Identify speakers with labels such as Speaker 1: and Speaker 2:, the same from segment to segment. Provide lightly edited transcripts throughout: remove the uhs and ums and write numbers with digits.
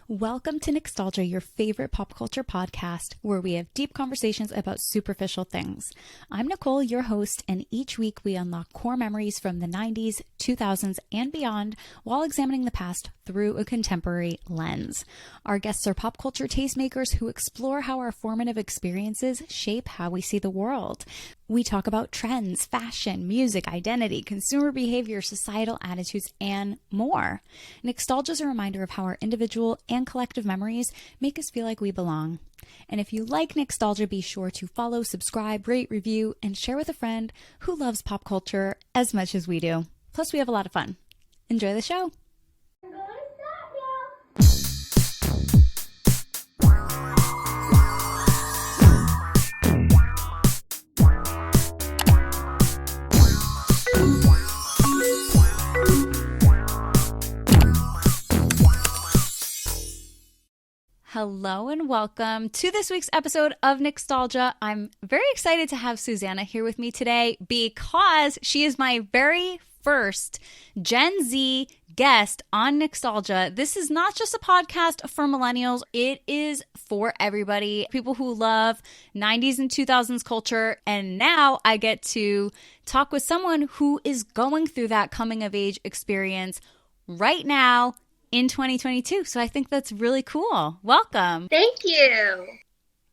Speaker 1: Welcome to Nicstalgia, your favorite pop culture podcast, where we have deep conversations about superficial things. I'm Nicole, your host, and each week we unlock core memories from the 90s, 2000s, and beyond while examining the past through a contemporary lens. Our guests are pop culture tastemakers who explore how our formative experiences shape how we see the world. We talk about trends, fashion, music, identity, consumer behavior, societal attitudes, and more. Nicstalgia is a reminder of how our individual and collective memories make us feel like we belong. And if you like Nicstalgia, be sure to follow, subscribe, rate, review, and share with a friend who loves pop culture as much as we do. Plus, we have a lot of fun. Enjoy the show. Hello and welcome to this week's episode of Nicstalgia. I'm very excited to have Susanna here with me today because she is my very first Gen Z guest on Nicstalgia. This is not just a podcast for millennials. It is for everybody, people who love 90s and 2000s culture. And now I get to talk with someone who is going through that coming of age experience right now in 2022. So I think that's really cool. Welcome.
Speaker 2: Thank you.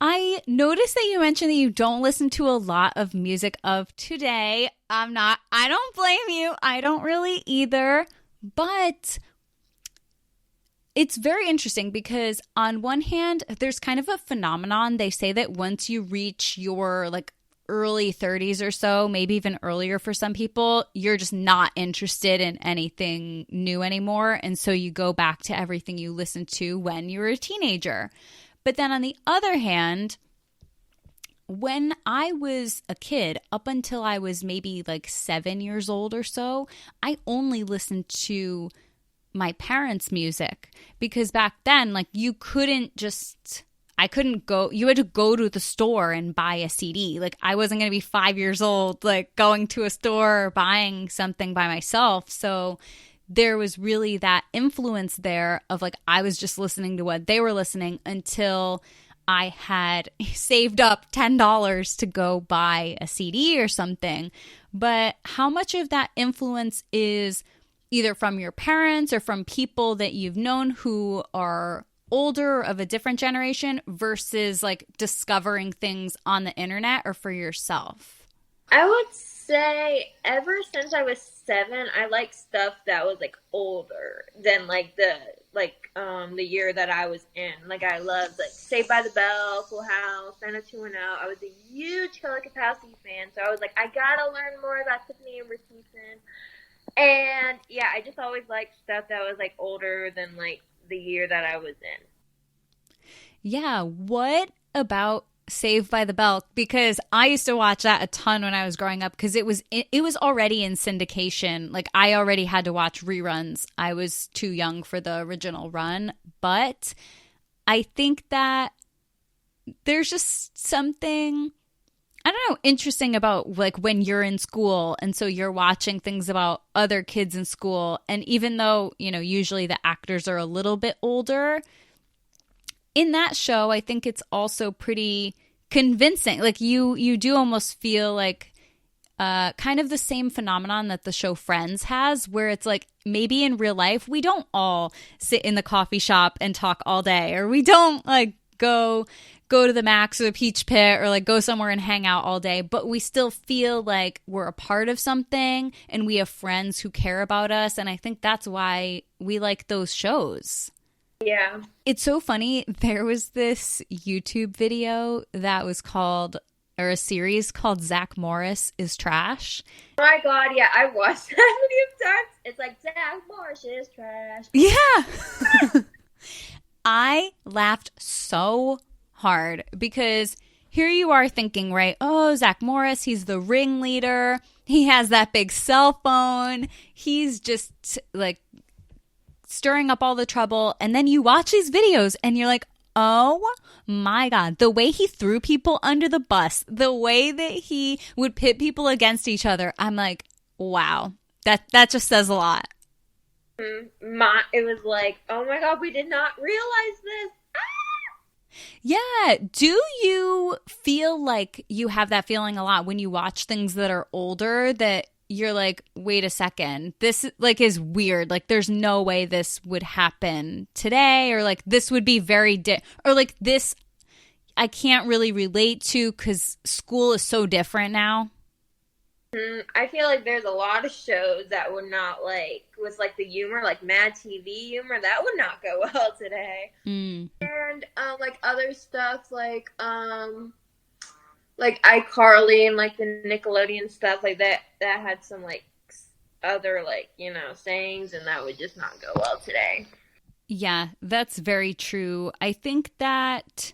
Speaker 1: I noticed that you mentioned that you don't listen to a lot of music of today. I don't blame you. I don't really either. But it's very interesting because on one hand, there's kind of a phenomenon. They say that once you reach your early 30s or so, maybe even earlier for some people, you're just not interested in anything new anymore. And so you go back to everything you listened to when you were a teenager. But then on the other hand, when I was a kid, up until I was maybe 7 years old or so, I only listened to my parents' music because back then, you couldn't just... I couldn't go, you had to go to the store and buy a CD. I wasn't going to be 5 years old, going to a store or buying something by myself. So there was really that influence there of I was just listening to what they were listening until I had saved up $10 to go buy a CD or something. But how much of that influence is either from your parents or from people that you've known who are older, of a different generation, versus discovering things on the internet or for yourself?
Speaker 2: I would say ever since I was 7, I like stuff that was older than the year that I was in. I loved Saved by the Bell, Full House, 90210. I was a huge Color Capacity fan, so I was I gotta learn more about Tiffany and Rasmussen. And yeah, I just always liked stuff that was older than the year that I was in.
Speaker 1: Yeah, what about Saved by the Bell? Because I used to watch that a ton when I was growing up because it was already in syndication. I already had to watch reruns. I was too young for the original run, but I think that there's just something, I don't know, interesting about when you're in school and so you're watching things about other kids in school. And even though, usually the actors are a little bit older, in that show, I think it's also pretty convincing. You do almost feel kind of the same phenomenon that the show Friends has, where it's maybe in real life, we don't all sit in the coffee shop and talk all day, or we don't go to the Max or the Peach Pit or go somewhere and hang out all day, but we still feel like we're a part of something and we have friends who care about us. And I think that's why we like those shows.
Speaker 2: Yeah.
Speaker 1: It's so funny. There was this YouTube video that was called, or a series called Zack Morris is Trash.
Speaker 2: Oh my God, yeah, I watched that many times. It's Zack Morris is trash.
Speaker 1: Yeah. I laughed so hard because here you are thinking, right? Oh, Zack Morris, he's the ringleader. He has that big cell phone. He's just stirring up all the trouble. And then you watch these videos and you're like, oh my God, the way he threw people under the bus, the way that he would pit people against each other. I'm like, wow, that just says a lot.
Speaker 2: It was like, oh my God, we did not realize this.
Speaker 1: Yeah. Do you feel like you have that feeling a lot when you watch things that are older that you're like, wait a second, this like is weird. Like there's no way this would happen today, or like this would be or like this I can't really relate to because school is so different now.
Speaker 2: I feel like there's a lot of shows that would not like with like the humor, like Mad TV humor, that would not go well today.
Speaker 1: Mm.
Speaker 2: And like other stuff like iCarly and like the Nickelodeon stuff like that had some like other like, you know, sayings, and that would just not go well today.
Speaker 1: Yeah, that's very true. I think that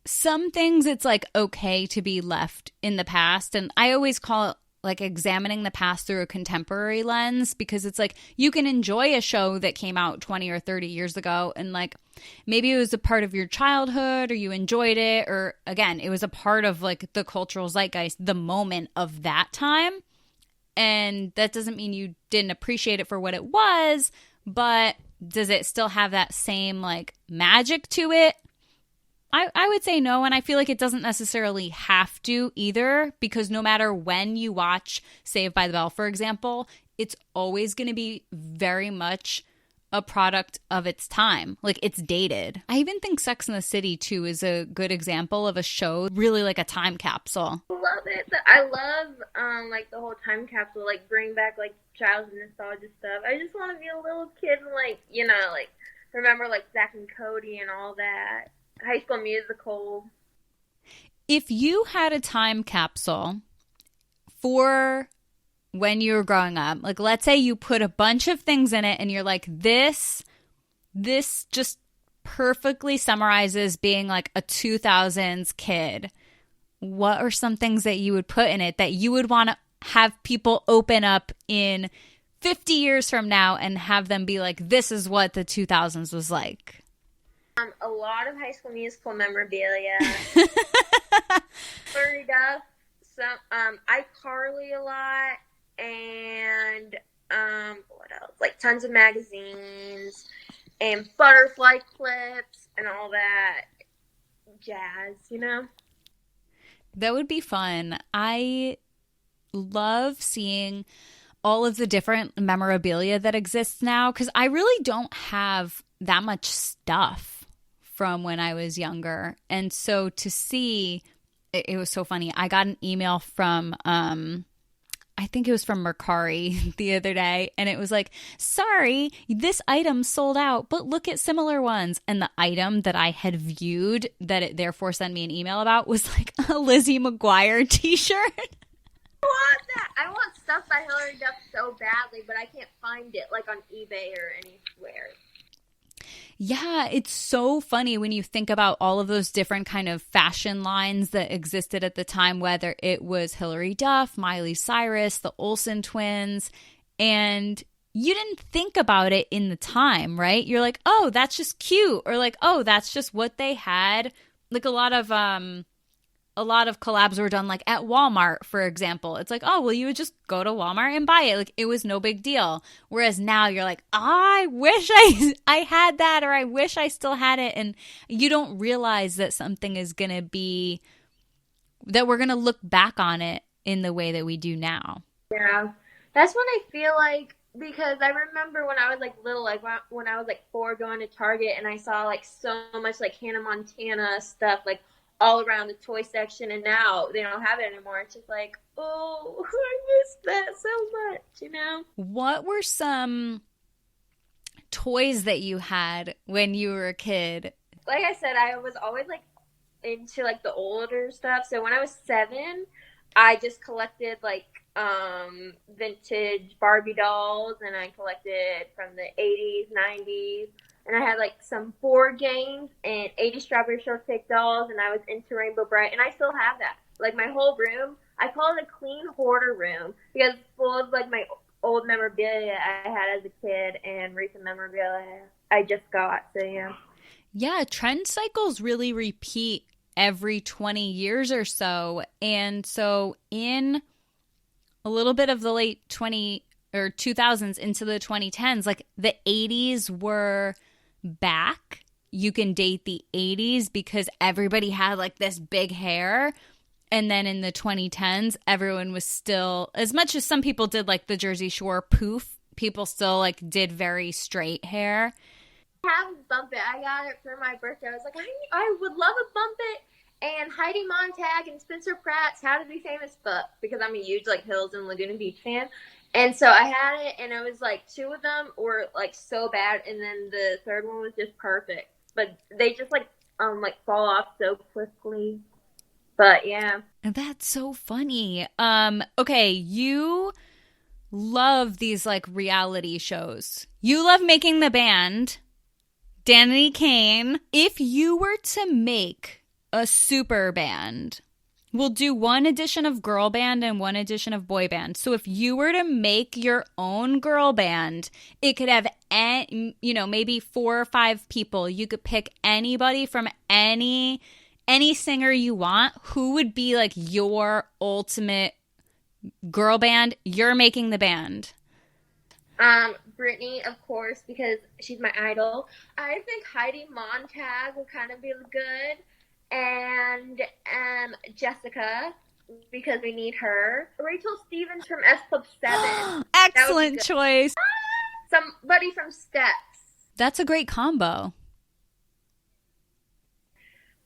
Speaker 1: some things it's like okay to be left in the past, and I always call it like examining the past through a contemporary lens, because it's like you can enjoy a show that came out 20 or 30 years ago and like maybe it was a part of your childhood or you enjoyed it, or again it was a part of like the cultural zeitgeist, the moment of that time, and that doesn't mean you didn't appreciate it for what it was, but does it still have that same like magic to it? I would say no, and I feel like it doesn't necessarily have to either, because no matter when you watch Saved by the Bell, for example, it's always going to be very much a product of its time. Like, it's dated. I even think Sex and the City, too, is a good example of a show, really like a time capsule.
Speaker 2: I love it. I love, like, the whole time capsule, like, bring back, like, childhood nostalgia stuff. I just want to be a little kid and, like, you know, like, remember, like, Zack and Cody and all that. High School Musical.
Speaker 1: If you had a time capsule for when you were growing up, like let's say you put a bunch of things in it and you're like, this just perfectly summarizes being like a 2000s kid, what are some things that you would put in it that you would want to have people open up in 50 years from now and have them be like, this is what the 2000s was like?
Speaker 2: A lot of High School Musical memorabilia. Flurry Duff. Some iCarly a lot, and what else? Like tons of magazines and butterfly clips and all that jazz, you know?
Speaker 1: That would be fun. I love seeing all of the different memorabilia that exists now, because I really don't have that much stuff from when I was younger. And so to see, it was so funny. I got an email from, I think it was from Mercari the other day, and it was like, sorry, this item sold out, but look at similar ones. And the item that I had viewed that it therefore sent me an email about was like a Lizzie McGuire t-shirt.
Speaker 2: I want that. I want stuff by Hilary Duff so badly, but I can't find it like on eBay or anywhere.
Speaker 1: Yeah, it's so funny when you think about all of those different kind of fashion lines that existed at the time, whether it was Hilary Duff, Miley Cyrus, the Olsen twins, and you didn't think about it in the time, right? You're like, oh, that's just cute, or like, oh, that's just what they had. Like a lot of collabs were done like at Walmart, for example. It's like, oh, well, you would just go to Walmart and buy it. Like it was no big deal. Whereas now you're like, I wish I had that, or I wish I still had it. And you don't realize that something is going to be, that we're going to look back on it in the way that we do now.
Speaker 2: Yeah. That's what I feel like, because I remember when I was like little, like when I was like 4 going to Target, and I saw like so much like Hannah Montana stuff, like all around the toy section, and now they don't have it anymore. It's just like, oh, I miss that so much, you know?
Speaker 1: What were some toys that you had when you were a kid?
Speaker 2: Like I said, I was always like into like the older stuff. So when I was 7, I just collected like vintage Barbie dolls, and I collected from the 80s, 90s. And I had, like, some board games and 80 Strawberry Shortcake dolls, and I was into Rainbow Bright, and I still have that. Like, my whole room, I call it a clean hoarder room, because it's full of, like, my old memorabilia I had as a kid and recent memorabilia I just got, so yeah.
Speaker 1: Yeah, trend cycles really repeat every 20 years or so, and so in a little bit of the late or 2000s into the 2010s, like the 80s were back. You can date the 80s because everybody had like this big hair. And then in the 2010s, everyone was still, as much as some people did like the Jersey Shore poof, people still like did very straight hair.
Speaker 2: I have a bump it. I got it for my birthday. I was like, I would love a bump it. And Heidi Montag and Spencer Pratt's How to Be Famous book, because I'm a huge like Hills and Laguna Beach fan. And so I had it, and it was like two of them were like so bad, and then the third one was just perfect. But they just like fall off so quickly. But yeah.
Speaker 1: That's so funny. Okay, you love these like reality shows. You love Making the Band. Danity Kane. If you were to make a super band, we'll do one edition of girl band and one edition of boy band. So if you were to make your own girl band, it could have maybe 4 or 5 people. You could pick anybody from any singer you want. Who would be like your ultimate girl band? You're making the band.
Speaker 2: Britney, of course, because she's my idol. I think Heidi Montag will kind of be good. And Jessica, because we need her. Rachel Stevens from S Club 7.
Speaker 1: Excellent choice.
Speaker 2: Somebody from Steps.
Speaker 1: That's a great combo.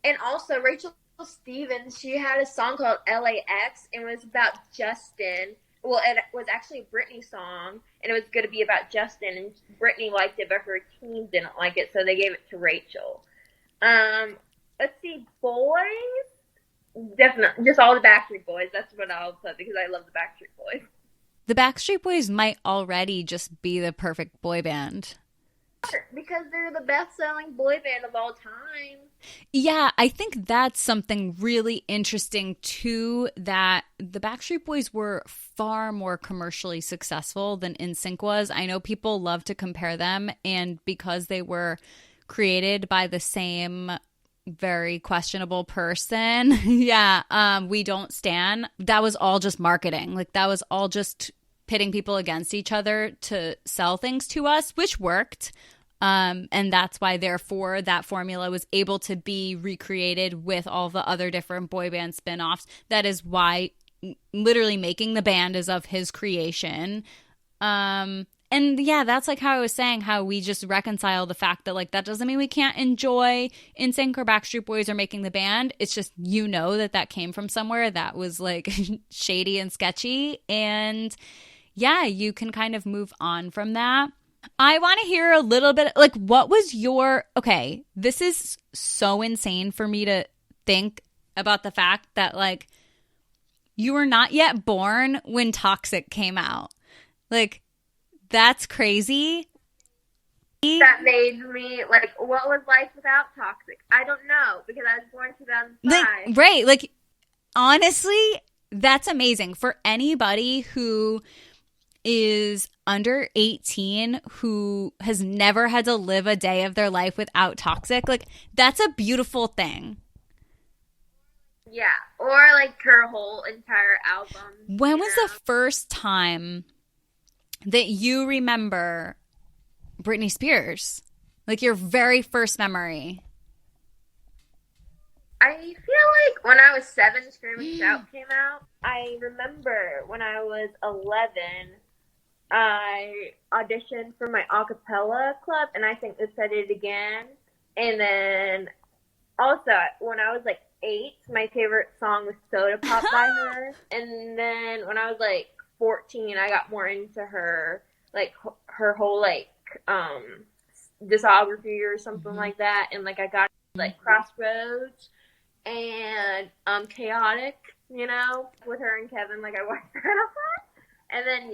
Speaker 2: And also Rachel Stevens, she had a song called LAX, and it was about Justin. Well, it was actually a Britney song, and it was going to be about Justin, and Britney liked it, but her team didn't like it, so they gave it to Rachel. Let's see, boys. Definitely, just all the Backstreet Boys. That's what I'll put because I love the Backstreet Boys.
Speaker 1: The Backstreet Boys might already just be the perfect boy band.
Speaker 2: Because they're the best-selling boy band of all time.
Speaker 1: Yeah, I think that's something really interesting too, that the Backstreet Boys were far more commercially successful than NSYNC was. I know people love to compare them, and because they were created by the same very questionable person, we don't stand. That was all just marketing. Like that was all just pitting people against each other to sell things to us, which worked. And that's why, therefore, that formula was able to be recreated with all the other different boy band spinoffs. That is why literally Making the Band is of his creation. And yeah, that's like how I was saying, how we just reconcile the fact that like that doesn't mean we can't enjoy NSYNC or Backstreet Boys or Making the Band. It's just, that came from somewhere that was like shady and sketchy. And yeah, you can kind of move on from that. I want to hear a little bit, like, what was okay, this is so insane for me to think about the fact that, like, you were not yet born when Toxic came out. Like, that's crazy.
Speaker 2: That made me, like, what was life without Toxic? I don't know, because I was born in 2005.
Speaker 1: Right, like, honestly, that's amazing. For anybody who is under 18 who has never had to live a day of their life without Toxic, like, that's a beautiful thing.
Speaker 2: Yeah, or like her whole entire album.
Speaker 1: When was the first time that you remember Britney Spears? Like your very first memory?
Speaker 2: I feel like when I was 7, Scream and Shout came out. I remember when I was 11, I auditioned for my a cappella club, and I think they said it again. And then also, when I was like 8, my favorite song was Soda Pop by her. And then when I was like 14, I got more into her, like her whole like discography or something like that. And like I got like Crossroads and Chaotic, with her and Kevin. Like I watched that a lot. And then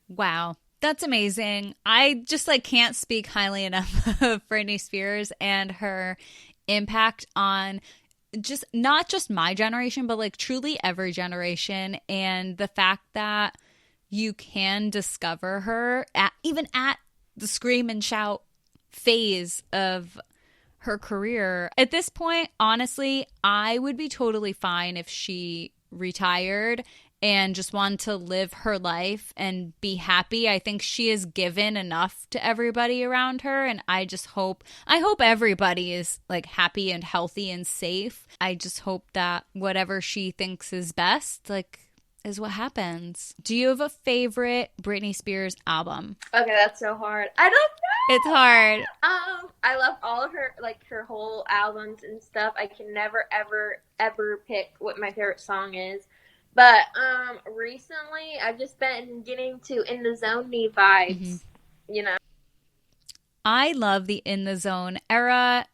Speaker 1: Wow. That's amazing. I just like can't speak highly enough of Britney Spears and her impact on just not just my generation, but like truly every generation. And the fact that you can discover her even at the Scream and Shout phase of her career. At this point, honestly, I would be totally fine if she retired and just wanted to live her life and be happy. I think she has given enough to everybody around her, and I hope everybody is like happy and healthy and safe. I just hope that whatever she thinks is best, like, is what happens. Do you have a favorite Britney Spears album?
Speaker 2: Okay, that's so hard. I don't know.
Speaker 1: It's hard.
Speaker 2: I love all of her, like, her whole albums and stuff. I can never, ever pick what my favorite song is. But recently, I've just been getting to In the Zone vibes, you know.
Speaker 1: I love the In the Zone era.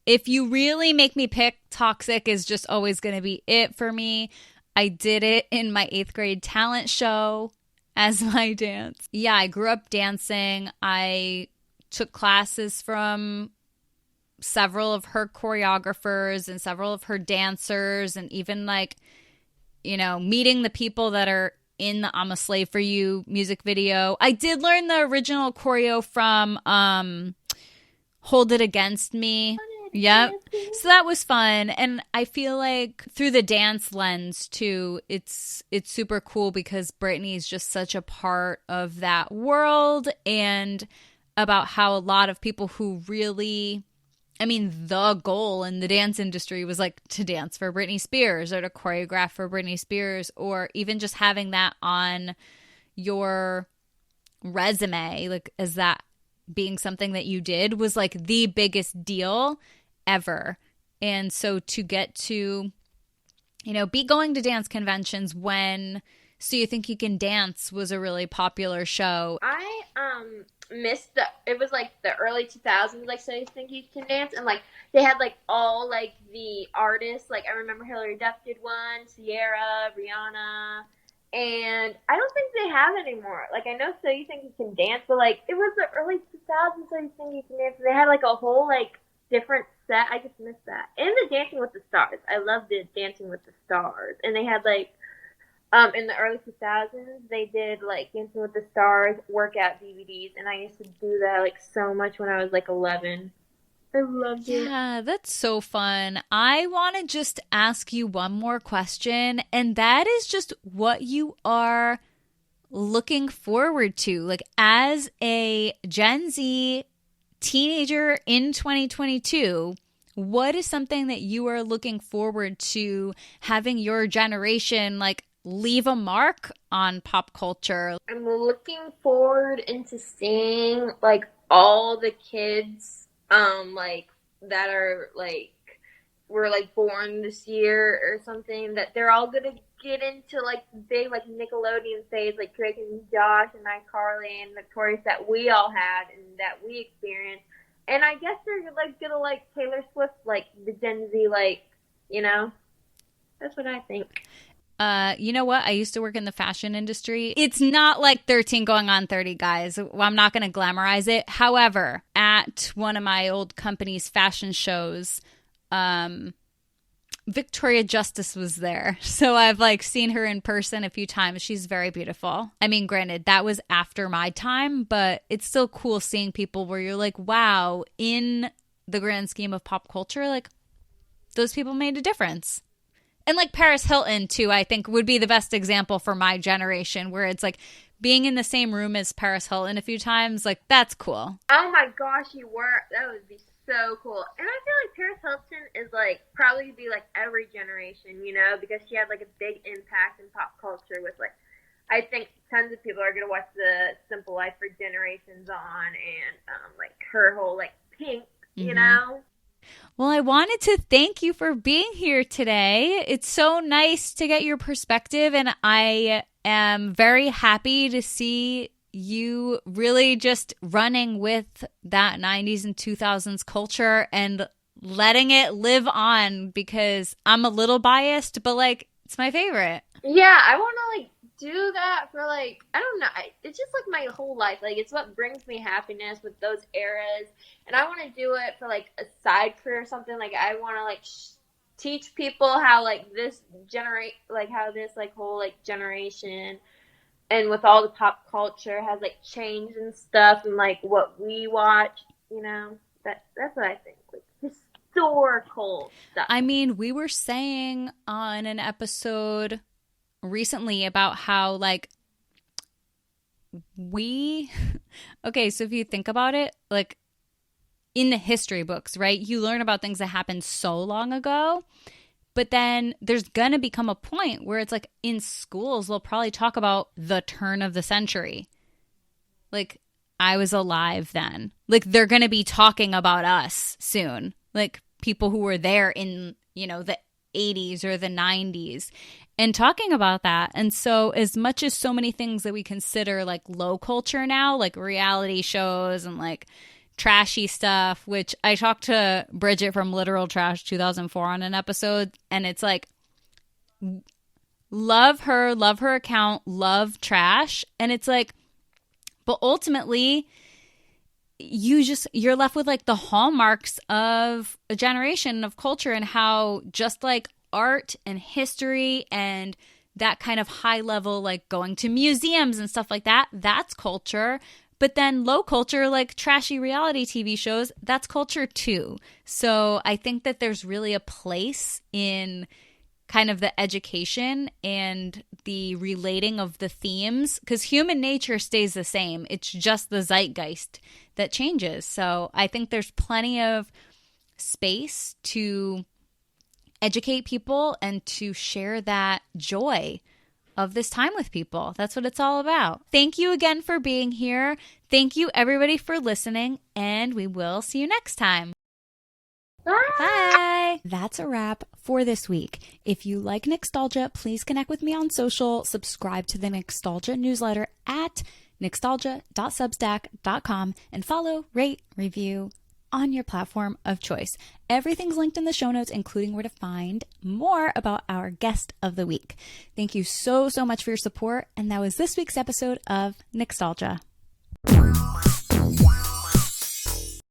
Speaker 1: If you really make me pick, Toxic is just always going to be it for me. I did it in my 8th grade talent show as my dance. Yeah, I grew up dancing. I took classes from several of her choreographers and several of her dancers, and even, like, you know, meeting the people that are in the I'm a Slave for You music video. I did learn the original choreo from Hold It Against Me. Yep. So that was fun. And I feel like through the dance lens too, it's super cool because Britney is just such a part of that world, and about how a lot of people who really, I mean, the goal in the dance industry was like to dance for Britney Spears or to choreograph for Britney Spears, or even just having that on your resume, like as that being something that you did was like the biggest deal ever. And so to get to, you know, be going to dance conventions when So You Think You Can Dance was a really popular show.
Speaker 2: I missed it was like the early 2000s, like So You Think You Can Dance, and like they had like all like the artists, like I remember Hilary Duff did one, Sierra, Rihanna, and I don't think they have anymore. Like I know So You Think You Can Dance, but like it was the early 2000s So You Think You Can Dance, and they had like a whole like different set. I just missed that. And the Dancing with the Stars. I loved the Dancing with the Stars. And they had like in the early 2000s, they did like Dancing with the Stars workout DVDs, and I used to do that like so much when I was like 11. I loved it.
Speaker 1: Yeah, that's so fun. I want to just ask you one more question, and that is just what you are looking forward to. Like as a Gen Z teenager in 2022, what is something that you are looking forward to having your generation like leave a mark on pop culture?
Speaker 2: I'm looking forward into seeing like all the kids like that are like were like born this year or something, that they're all gonna get into like big like Nickelodeon phase, like Drake and Josh and iCarly and Victorious that we all had and that we experienced. And I guess they're like gonna like Taylor Swift, like the Gen Z, like, you know, that's what I think.
Speaker 1: You know what? I used to work in the fashion industry. It's not like 13 going on 30, guys. Well, I'm not going to glamorize it. However, at one of my old company's fashion shows, Victoria Justice was there. So I've like seen her in person a few times. She's very beautiful. I mean, granted, that was after my time, but it's still cool seeing people where you're like, wow, in the grand scheme of pop culture, like those people made a difference. And like Paris Hilton too, I think would be the best example for my generation, where it's like being in the same room as Paris Hilton a few times, like that's cool.
Speaker 2: Oh my gosh, you were. That would be so cool. And I feel like Paris Hilton is like probably be like every generation, you know, because she had like a big impact in pop culture with like, I think tons of people are going to watch the Simple Life for generations on, and like her whole like Pink, you know.
Speaker 1: Well, I wanted to thank you for being here today. It's so nice to get your perspective, and I am very happy to see you really just running with that 90s and 2000s culture and letting it live on, because I'm a little biased, but like it's my favorite.
Speaker 2: Yeah, I want to like do that for like, I don't know, it's just like my whole life. Like it's what brings me happiness with those eras, and I want to do it for like a side career or something. Like I want to like teach people how like this like how this like whole like generation and with all the pop culture has like changed and stuff, and like what we watch, you know. That's what I think, like historical stuff.
Speaker 1: I mean, we were saying on an episode recently about how like okay, so if you think about it, like in the history books, right, you learn about things that happened so long ago, but then there's gonna become a point where it's like in schools they'll probably talk about the turn of the century. Like, I was alive then. Like, they're gonna be talking about us soon, like people who were there in, you know, the 80s or the 90s, and talking about that. And so as much as so many things that we consider like low culture now, like reality shows and like trashy stuff, which I talked to Bridget from Literal Trash 2004 on an episode, and it's like, love her account, love trash. And it's like, but ultimately you're left with like the hallmarks of a generation of culture, and how just like art and history and that kind of high level, like going to museums and stuff like that, that's culture. But then low culture, like trashy reality TV shows, that's culture too. So I think that there's really a place in kind of the education and the relating of the themes, because human nature stays the same. It's just the zeitgeist that changes. So I think there's plenty of space to educate people and to share that joy of this time with people. That's what it's all about. Thank you again for being here. Thank you everybody for listening, and we will see you next time.
Speaker 2: Bye.
Speaker 1: Bye. That's a wrap for this week. If you like Nicstalgia, please connect with me on social. Subscribe to the Nicstalgia newsletter at nicstalgia.substack.com and follow, rate, review on your platform of choice. Everything's linked in the show notes, including where to find more about our guest of the week. Thank you so much for your support. And that was this week's episode of Nicstalgia.